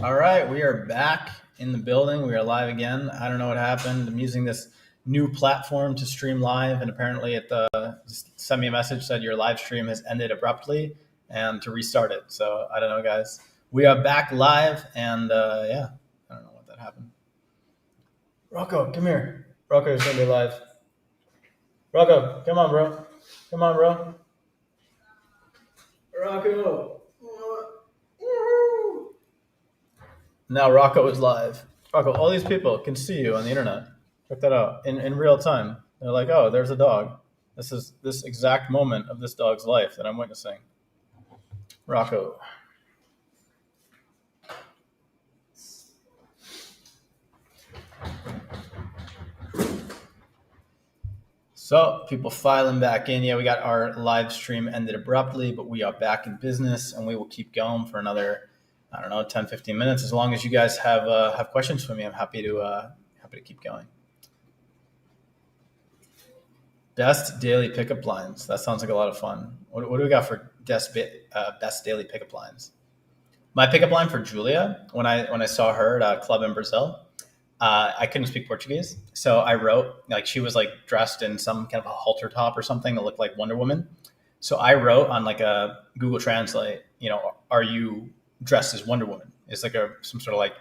All right, we are back in the building. We are live again. I don't know what happened. I'm using this new platform to stream live, and apparently it just sent me a message said your live stream has ended abruptly, and to restart it. So I don't know, guys. We are back live, and yeah, I don't know what that happened. Rocco, come here. Rocco's gonna be live. Rocco, come on, bro. Come on, bro. Rocco. Now Rocco is live. Rocco, all these people can see you on the internet. Check that out in real time. They're like, oh, there's a dog. This is this exact moment of this dog's life that I'm witnessing. Rocco. So people filing back in. Yeah, we got our live stream ended abruptly, but we are back in business and we will keep going for another, I don't know, 10, 15 minutes. As long as you guys have questions for me, I'm happy to keep going. Best daily pickup lines. That sounds like a lot of fun. What do we got for best daily pickup lines? My pickup line for Julia when I saw her at a club in Brazil, I couldn't speak Portuguese, so I wrote like she was like dressed in some kind of a halter top or something that looked like Wonder Woman. So I wrote on like a Google Translate, are you dressed as Wonder Woman? It's like some sort of like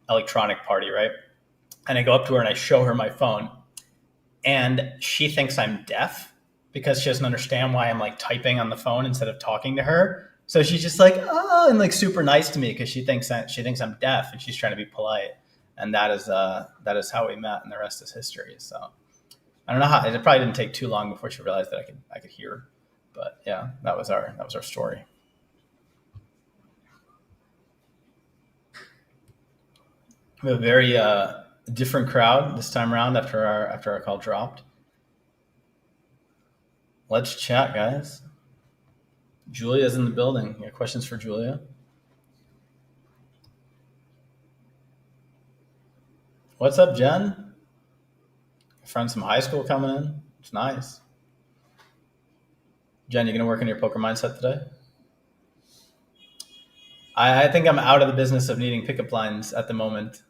electronic party, right? And I go up to her and I show her my phone, and she thinks I'm deaf because she doesn't understand why I'm like typing on the phone instead of talking to her. So she's just like, oh, and like super nice to me because she thinks I'm deaf and she's trying to be polite. And that is how we met, and the rest is history. So I don't know how it probably didn't take too long before she realized that I could hear. But yeah, that was our story. We have a very different crowd this time around after our call dropped. Let's chat, guys. Julia's in the building. You got questions for Julia? What's up, Jen? Friends from high school coming in. It's nice. Jen, you gonna work on your poker mindset today? I think I'm out of the business of needing pickup lines at the moment.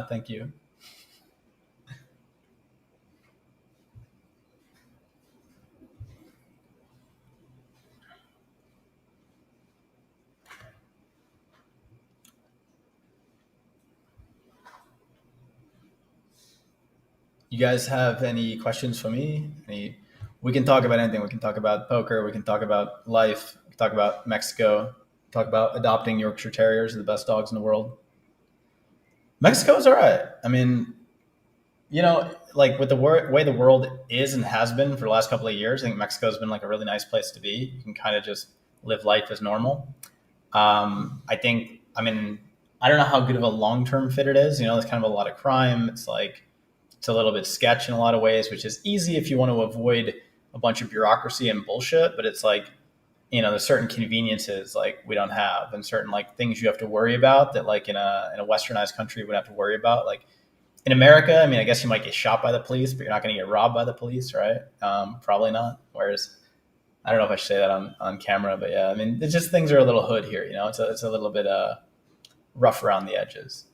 Thank you. You guys have any questions for me? We can talk about anything. We can talk about poker. We can talk about life. We can talk about Mexico. Talk about adopting Yorkshire Terriers, the best dogs in the world. Mexico's all right. I mean, like with the way the world is and has been for the last couple of years, I think Mexico's been like a really nice place to be. You can kind of just live life as normal. I mean, I don't know how good of a long-term fit it is. There's kind of a lot of crime. It's a little bit sketch in a lot of ways, which is easy if you want to avoid a bunch of bureaucracy and bullshit. But it's like, there's certain conveniences like we don't have, and certain like things you have to worry about that like in a westernized country we would have to worry about. Like in America, I mean, I guess you might get shot by the police, but you're not going to get robbed by the police, right? Probably not. Whereas I don't know if I should say that on camera, but yeah, I mean, it's just things are a little hood here. It's a little bit rough around the edges.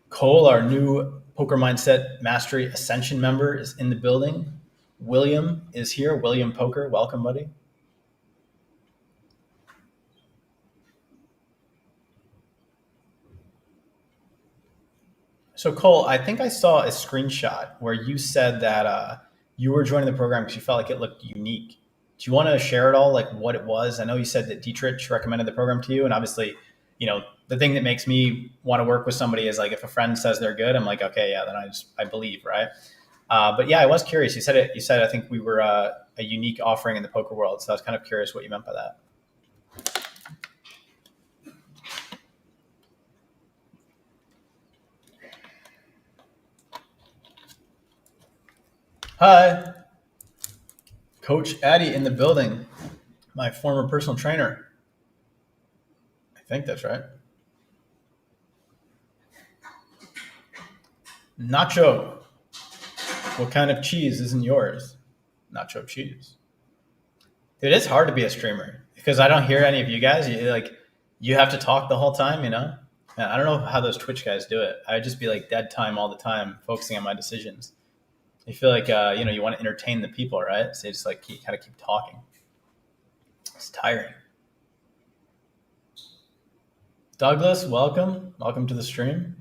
Cole, our new Poker Mindset Mastery Ascension member, is in the building. William is here. William Poker, welcome, buddy. So Cole, I think I saw a screenshot where you said that you were joining the program because you felt like it looked unique. Do you want to share it all, like what it was? I know you said that Dietrich recommended the program to you, and obviously, the thing that makes me want to work with somebody is like if a friend says they're good, I'm like, okay, yeah, then I believe, right? But yeah, I was curious. You said I think we were a unique offering in the poker world, so I was kind of curious what you meant by that. Hi, Coach Addy in the building, my former personal trainer. I think that's right. Nacho, what kind of cheese isn't yours? Nacho cheese. It is hard to be a streamer. because I don't hear any of you guys. You have to talk the whole time, you know. And I don't know how those Twitch guys do it. I'd just be like dead time all the time, focusing on my decisions. You feel like you want to entertain the people, right? So you just like keep talking. It's tiring. Douglas, welcome to the stream.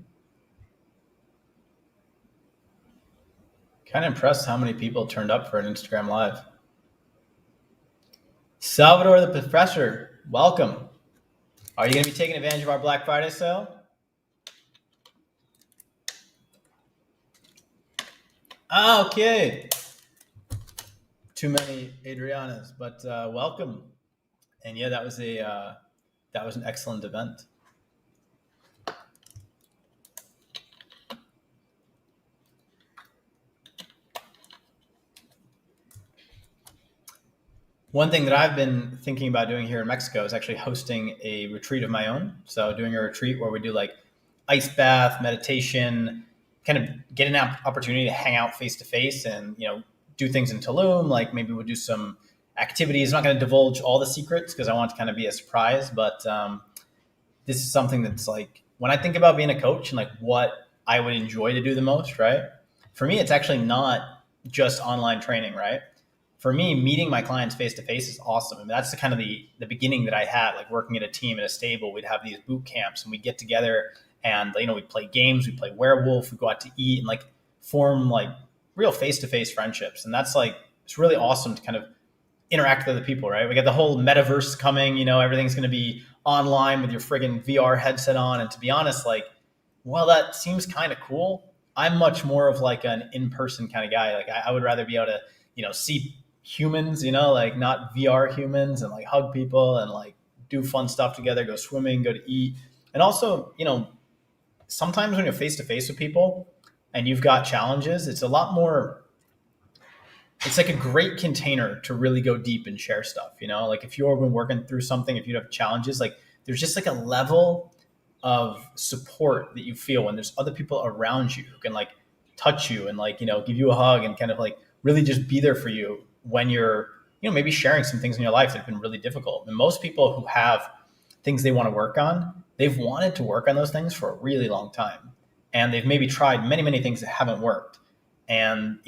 Kind of impressed how many people turned up for an Instagram live. Salvador the Professor, welcome. Are you going to be taking advantage of our Black Friday sale? Okay. Too many Adrianas, but welcome. And yeah, that was an excellent event. One thing that I've been thinking about doing here in Mexico is actually hosting a retreat of my own. So doing a retreat where we do like ice bath, meditation, kind of get an opportunity to hang out face to face and, do things in Tulum. Like maybe we'll do some activities. I'm not going to divulge all the secrets because I want it to kind of be a surprise, but this is something that's like, when I think about being a coach and like what I would enjoy to do the most, right? For me, it's actually not just online training, right? For me, meeting my clients face to face is awesome. I mean, that's the kind of the beginning that I had, like working at a team at a stable. We'd have these boot camps and we'd get together and, we'd play games, we'd play werewolf, we'd go out to eat and like form like real face to face friendships. And that's like, it's really awesome to kind of interact with other people, right? We got the whole metaverse coming, everything's going to be online with your friggin' VR headset on. And to be honest, like, while that seems kind of cool, I'm much more of like an in-person kind of guy. Like I would rather be able to, see humans, like not VR humans, and like hug people and like do fun stuff together, go swimming, go to eat. And also, sometimes when you're face to face with people and you've got challenges, it's a lot more, it's like a great container to really go deep and share stuff, like if you've been working through something, if you have challenges, like there's just like a level of support that you feel when there's other people around you who can like touch you and like, give you a hug and kind of like really just be there for you when you're, maybe sharing some things in your life that have been really difficult. And most people who have things they want to work on, they've wanted to work on those things for a really long time. And they've maybe tried many, many things that haven't worked. And,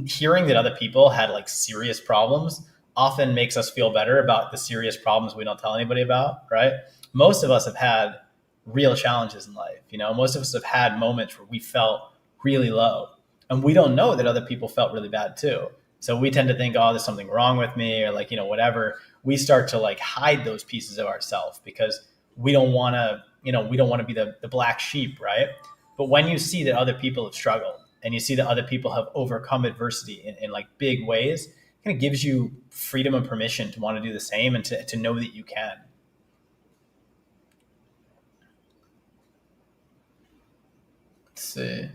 hearing that other people had like serious problems often makes us feel better about the serious problems we don't tell anybody about, right? Most of us have had real challenges in life. Most of us have had moments where we felt really low and we don't know that other people felt really bad too. So we tend to think, oh, there's something wrong with me or like, whatever. We start to like hide those pieces of ourselves because we don't want to, be the black sheep, right? But when you see that other people have struggled and you see that other people have overcome adversity in like big ways, it kind of gives you freedom and permission to want to do the same and to know that you can. Let's see.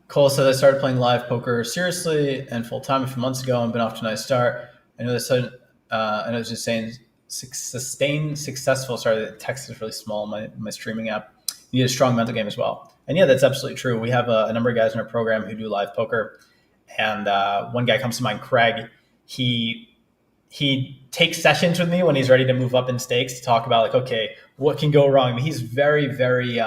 Cole said, I started playing live poker seriously and full time a few months ago and been off to a nice start. I know I was just saying sustained successful. Sorry, the text is really small. My streaming app. You need a strong mental game as well. And yeah, that's absolutely true. We have a number of guys in our program who do live poker. And one guy comes to mind, Craig. He takes sessions with me when he's ready to move up in stakes to talk about like, okay, what can go wrong? I mean, he's very, very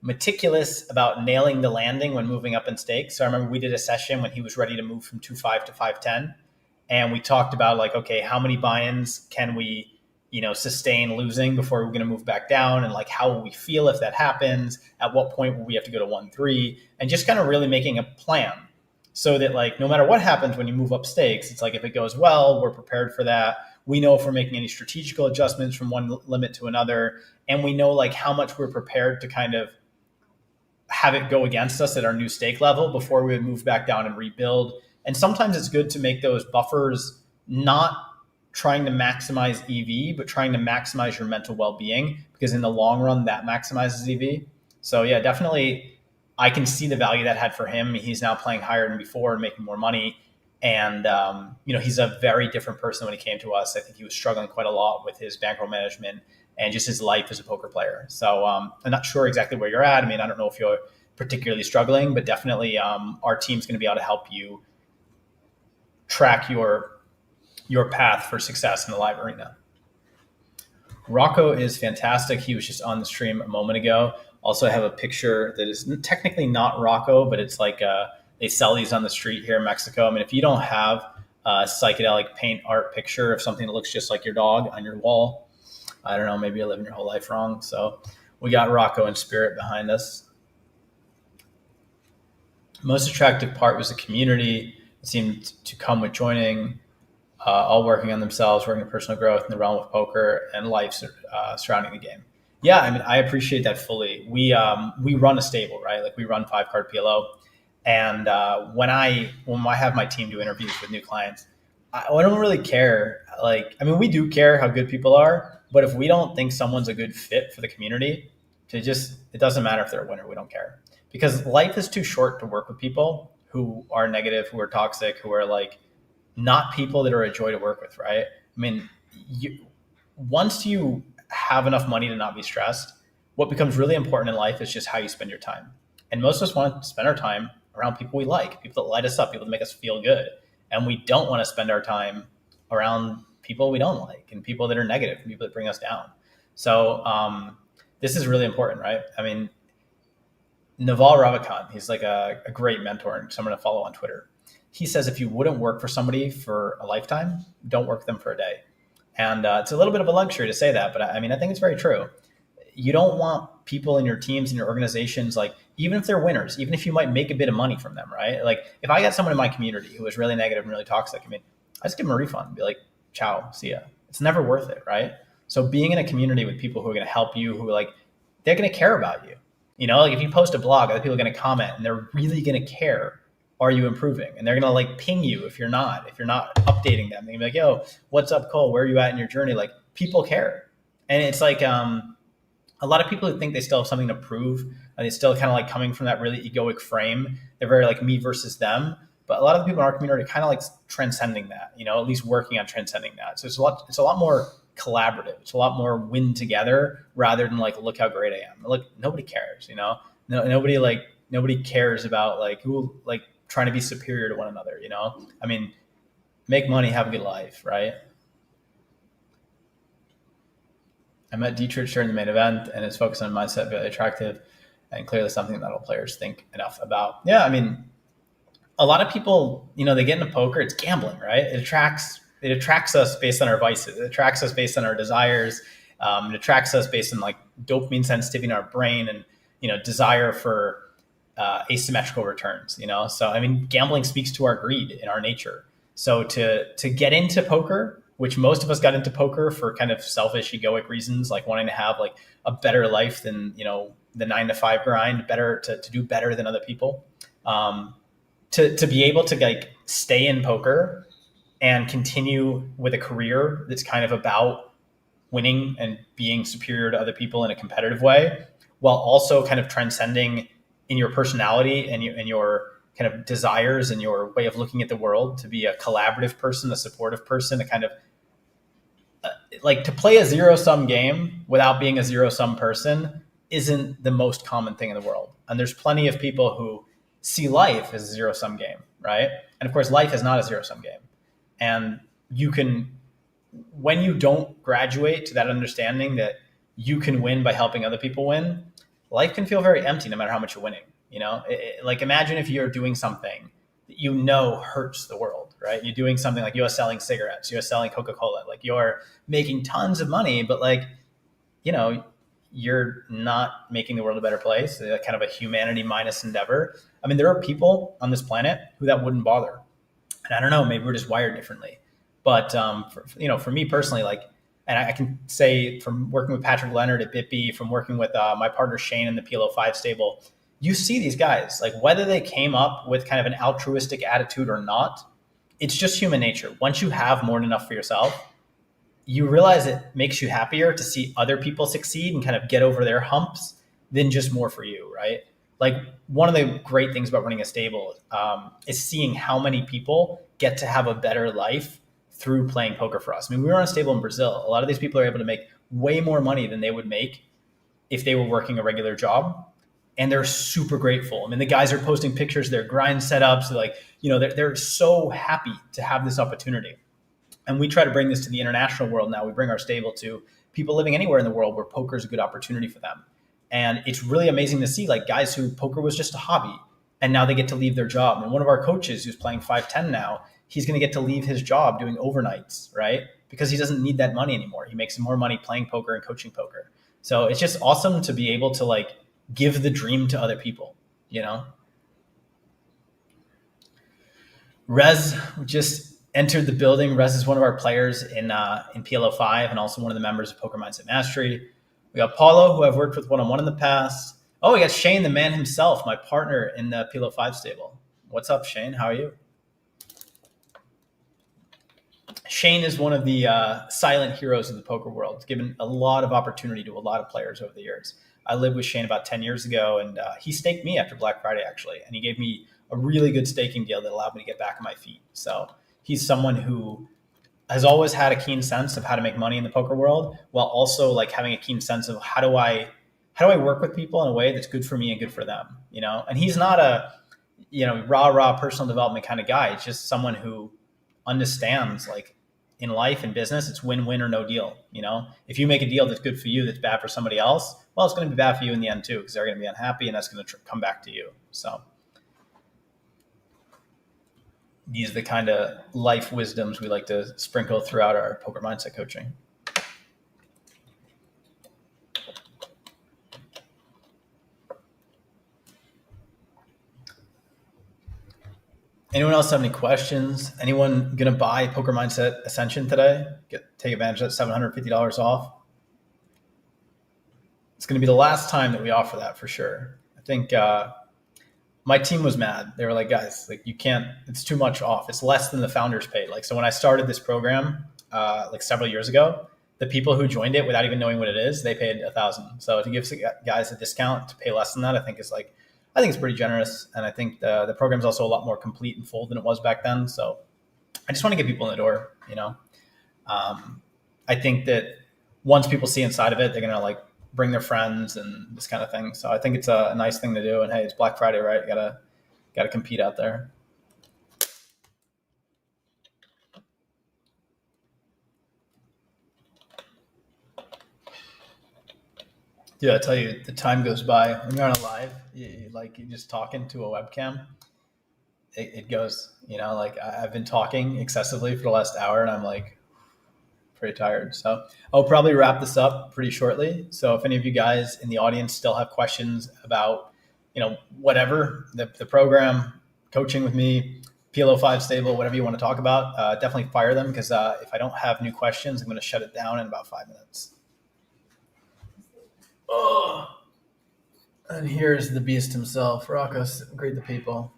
meticulous about nailing the landing when moving up in stakes. So I remember we did a session when he was ready to move from 2.5 to 5.10. And we talked about like, okay, how many buy-ins can we, sustain losing before we're going to move back down? And like, how will we feel if that happens? At what point will we have to go to 1.3? And just kind of really making a plan so that like, no matter what happens when you move up stakes, it's like, if it goes well, we're prepared for that. We know if we're making any strategical adjustments from one limit to another. And we know like how much we're prepared to kind of have it go against us at our new stake level before we would move back down and rebuild. And sometimes it's good to make those buffers, not trying to maximize EV, but trying to maximize your mental well-being, because in the long run, that maximizes EV. So yeah, definitely I can see the value that had for him. He's now playing higher than before and making more money. And, he's a very different person when he came to us. I think he was struggling quite a lot with his bankroll management and just his life as a poker player. So I'm not sure exactly where you're at. I mean, I don't know if you're particularly struggling, but definitely our team's going to be able to help you track your your path for success in the live arena. Rocco is fantastic. He was just on the stream a moment ago. Also, I have a picture that is technically not Rocco, but it's like they sell these on the street here in Mexico. I mean, if you don't have a psychedelic paint art picture of something that looks just like your dog on your wall, I don't know, maybe you're living your whole life wrong. So we got Rocco in spirit behind us. Most attractive part was the community. It seemed to come with joining, all working on themselves, working on personal growth in the realm of poker and life surrounding the game. Yeah, I mean, I appreciate that fully. We run a stable, right? Like we run 5-card PLO, and when I have my team do interviews with new clients, I don't really care. Like, I mean, we do care how good people are, but if we don't think someone's a good fit for the community, it doesn't matter if they're a winner. We don't care, because life is too short to work with people who are negative, who are toxic, who are like not people that are a joy to work with, right? I mean, once you have enough money to not be stressed, what becomes really important in life is just how you spend your time. And most of us want to spend our time around people we like, people that light us up, people that make us feel good. And we don't want to spend our time around people we don't like and people that are negative, people that bring us down. So this is really important, right? I mean, Naval Ravikant, he's like a great mentor and someone to follow on Twitter. He says, if you wouldn't work for somebody for a lifetime, don't work them for a day. And it's a little bit of a luxury to say that, but I mean, I think it's very true. You don't want people in your teams and your organizations, like, even if they're winners, even if you might make a bit of money from them, right? Like, if I got someone in my community who was really negative and really toxic, I mean, I just give them a refund and be like, ciao, see ya. It's never worth it, right? So being in a community with people who are going to help you, who are like, they're going to care about you. You know, like if you post a blog, other people are going to comment and they're really going to care. Are you improving? And they're going to like ping you if you're not updating them. They're going to be like, yo, what's up, Cole? Where are you at in your journey? Like, people care. And it's like, a lot of people who think they still have something to prove, and they still kind of like coming from that really egoic frame. They're very like me versus them. But a lot of the people in our community are kind of like transcending that, you know, at least working on transcending that. So it's a lot more collaborative. It's a lot more win together rather than like, look how great I am. Like, nobody cares, you know, nobody cares about like who, like, trying to be superior to one another, you know? I mean, make money, have a good life, right? I met Dietrich during the main event, and his focus on mindset very attractive and clearly something that all players think enough about. Yeah, I mean, a lot of people, you know, they get into poker, it's gambling, right? It attracts us based on our vices. It attracts us based on our desires. It attracts us based on like dopamine sensitivity in our brain and, you know, desire for asymmetrical returns, you know? So, I mean, gambling speaks to our greed in our nature. So to get into poker, which most of us got into poker for kind of selfish, egoic reasons, like wanting to have like a better life than, you know, the 9-to-5 grind, better to do better than other people. To be able to like stay in poker and continue with a career that's kind of about winning and being superior to other people in a competitive way, while also kind of transcending in your personality and your kind of desires and your way of looking at the world, to be a collaborative person, a supportive person, a kind of like to play a zero-sum game without being a zero-sum person isn't the most common thing in the world. And there's plenty of people who see life as a zero-sum game, right? And of course, life is not a zero-sum game. And you can, when you don't graduate to that understanding that you can win by helping other people win, life can feel very empty no matter how much you're winning. You know, like imagine if you're doing something that you know hurts the world, right? You're doing something like you're selling cigarettes, you're selling Coca-Cola, like you're making tons of money, but like, you know, you're not making the world a better place. It's kind of a humanity minus endeavor. I mean, there are people on this planet who that wouldn't bother. And I don't know, maybe we're just wired differently. But, for me personally, like, and I can say from working with Patrick Leonard at BitB, from working with my partner Shane in the PLO5 stable, you see these guys, like whether they came up with kind of an altruistic attitude or not, it's just human nature. Once you have more than enough for yourself, you realize it makes you happier to see other people succeed and kind of get over their humps than just more for you, right? Like one of the great things about running a stable is seeing how many people get to have a better life through playing poker for us. I mean, we were on a stable in Brazil. A lot of these people are able to make way more money than they would make if they were working a regular job. And they're super grateful. I mean, the guys are posting pictures of their grind setups. Like, you know, they're so happy to have this opportunity. And we try to bring this to the international world now. We bring our stable to people living anywhere in the world where poker is a good opportunity for them. And it's really amazing to see like guys who poker was just a hobby and now they get to leave their job. And one of our coaches who's playing 510 now, he's going to get to leave his job doing overnights, right? Because he doesn't need that money anymore. He makes more money playing poker and coaching poker. So it's just awesome to be able to like give the dream to other people, you know? Rez just entered the building. Rez is one of our players in PLO5 and also one of the members of Poker Mindset Mastery. We got Paulo, who I've worked with one-on-one in the past. Oh, we got Shane, the man himself, my partner in the PLO5 stable. What's up, Shane? How are you? Shane is one of the silent heroes of the poker world. He's given a lot of opportunity to a lot of players over the years. I lived with Shane about 10 years ago, and he staked me after Black Friday, actually. And he gave me a really good staking deal that allowed me to get back on my feet. So he's someone who has always had a keen sense of how to make money in the poker world, while also like having a keen sense of how do I work with people in a way that's good for me and good for them, you know? And he's not a, rah personal development kind of guy. It's just someone who understands like in life and business, it's win-win or no deal. You know, if you make a deal that's good for you, that's bad for somebody else, well, it's going to be bad for you in the end too, because they're going to be unhappy and that's going to come back to you. So these are the kind of life wisdoms we like to sprinkle throughout our poker mindset coaching. Anyone else have any questions? Anyone going to buy Poker Mindset Ascension today? Take advantage of that $750 off. It's going to be the last time that we offer that for sure. I think my team was mad. They were like, guys, like you can't, it's too much off. It's less than the founders paid. Like, so when I started this program like several years ago, the people who joined it without even knowing what it is, they paid $1,000. So to give guys a discount to pay less than that, I think it's pretty generous. And I think the program's also a lot more complete and full than it was back then. So I just want to get people in the door, you know. I think that once people see inside of it, they're going to like bring their friends and this kind of thing. So I think it's a nice thing to do. And hey, it's Black Friday, right? You gotta compete out there. Yeah, I tell you, the time goes by when you're on a live. You're just talking to a webcam. It goes, you know. Like I've been talking excessively for the last hour, and I'm like pretty tired. So I'll probably wrap this up pretty shortly. So if any of you guys in the audience still have questions about, you know, whatever the program, coaching with me, PLO5 stable, whatever you want to talk about, definitely fire them because if I don't have new questions, I'm going to shut it down in about 5 minutes. Oh, and here's the beast himself. Rocco, greet the people.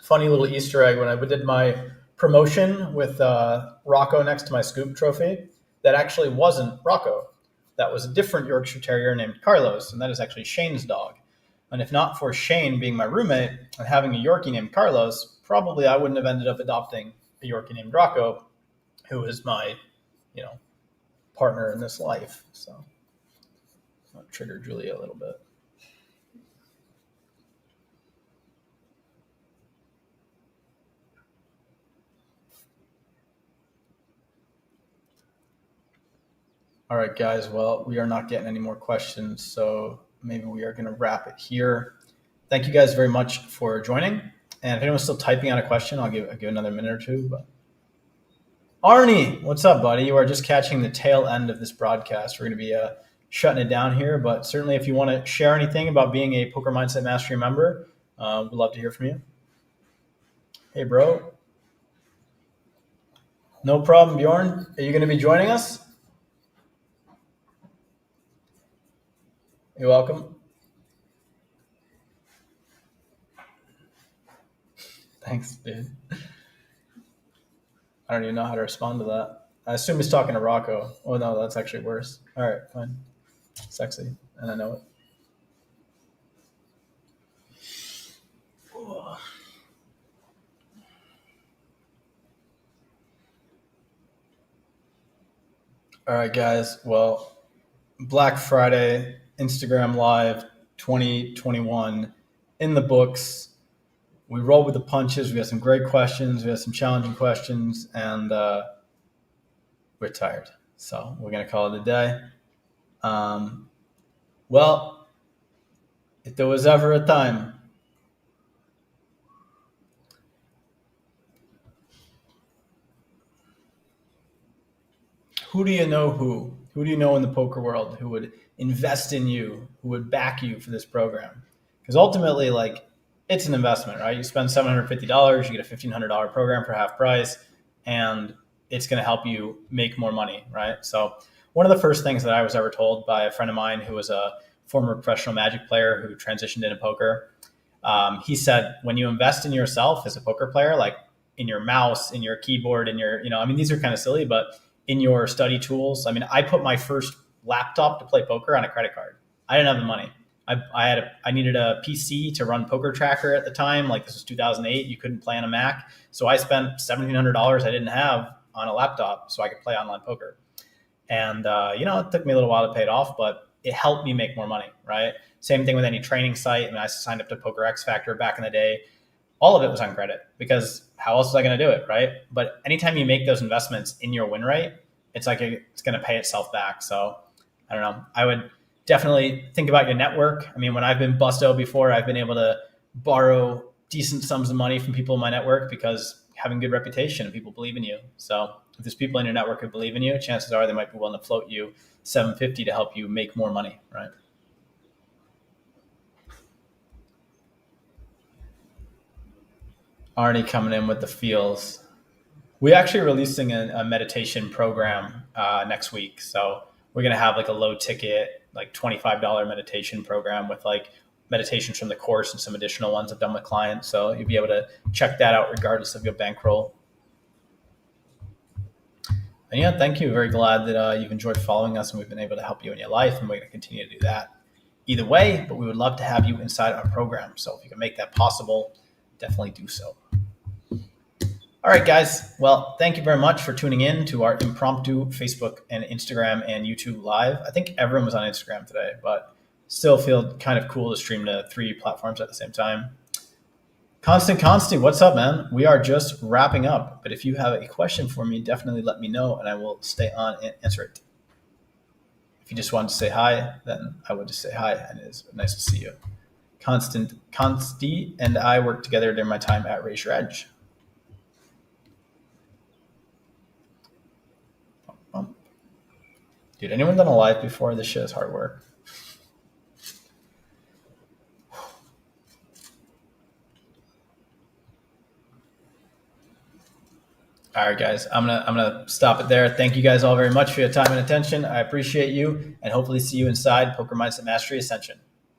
Funny little Easter egg, when I did my promotion with Rocco next to my scoop trophy, that actually wasn't Rocco. That was a different Yorkshire Terrier named Carlos, and that is actually Shane's dog. And if not for Shane being my roommate and having a Yorkie named Carlos, probably I wouldn't have ended up adopting a Yorkie named Rocco, who is my, you know, partner in this life. So I'll trigger Julia a little bit. All right, guys. Well, we are not getting any more questions, so maybe we are going to wrap it here. Thank you guys very much for joining. And if anyone's still typing out a question, I'll give another minute or two. But Arnie, what's up, buddy? You are just catching the tail end of this broadcast. We're going to be shutting it down here, but certainly if you want to share anything about being a Poker Mindset Mastery member, we'd love to hear from you. Hey, bro. No problem, Bjorn. Are you going to be joining us? You're welcome. Thanks, dude. I don't even know how to respond to that. I assume he's talking to Rocco. Oh, no, that's actually worse. All right, fine. Sexy, and I know it. All right, guys. Well, Black Friday, Instagram Live 2021 in the books. we rolled with the punches. We had some great questions. We had some challenging questions, and we're tired. So we're going to call it a day. Well, if there was ever a time, who do you know who? Who do you know in the poker world who would invest in you, who would back you for this program? Because ultimately, like, it's an investment, right? You spend $750, you get a $1,500 program for half price, and it's going to help you make more money, right? So one of the first things that I was ever told by a friend of mine who was a former professional Magic player who transitioned into poker, he said, when you invest in yourself as a poker player, like in your mouse, in your keyboard, in your, I mean, these are kind of silly, but in your study tools. I mean, I put my first laptop to play poker on a credit card. I didn't have the money. I needed a PC to run Poker Tracker at the time. Like, this was 2008. You couldn't play on a Mac. So I spent $1,700 I didn't have on a laptop so I could play online poker. And, it took me a little while to pay it off, but it helped me make more money, right? Same thing with any training site. I mean, I signed up to Poker X Factor back in the day. All of it was on credit because how else was I going to do it, right? But anytime you make those investments in your win rate, it's like it's going to pay itself back. So I don't know. I would definitely think about your network. I mean, when I've been busto before, I've been able to borrow decent sums of money from people in my network because having good reputation and people believe in you. So if there's people in your network who believe in you, chances are they might be willing to float you $750 to help you make more money, right? Arnie coming in with the feels. We're actually releasing a meditation program next week. So we're going to have like a low ticket, like $25 meditation program with like meditations from the course and some additional ones I've done with clients. So you'll be able to check that out regardless of your bankroll. And yeah, thank you. Very glad that you've enjoyed following us and we've been able to help you in your life. And we're going to continue to do that either way, but we would love to have you inside our program. So if you can make that possible, definitely do so. All right, guys. Well, thank you very much for tuning in to our impromptu Facebook and Instagram and YouTube live. I think everyone was on Instagram today, but still feel kind of cool to stream to 3 platforms at the same time. Constant, what's up, man? We are just wrapping up, but if you have a question for me, definitely let me know and I will stay on and answer it. If you just want to say hi, then I would just say hi, and it is nice to see you. Consti and I worked together during my time at Raise Your Edge. Dude, anyone done a live before? This shit is hard work. All right, guys, I'm gonna stop it there. Thank you guys all very much for your time and attention. I appreciate you, and hopefully see you inside Poker Mindset Mastery Ascension.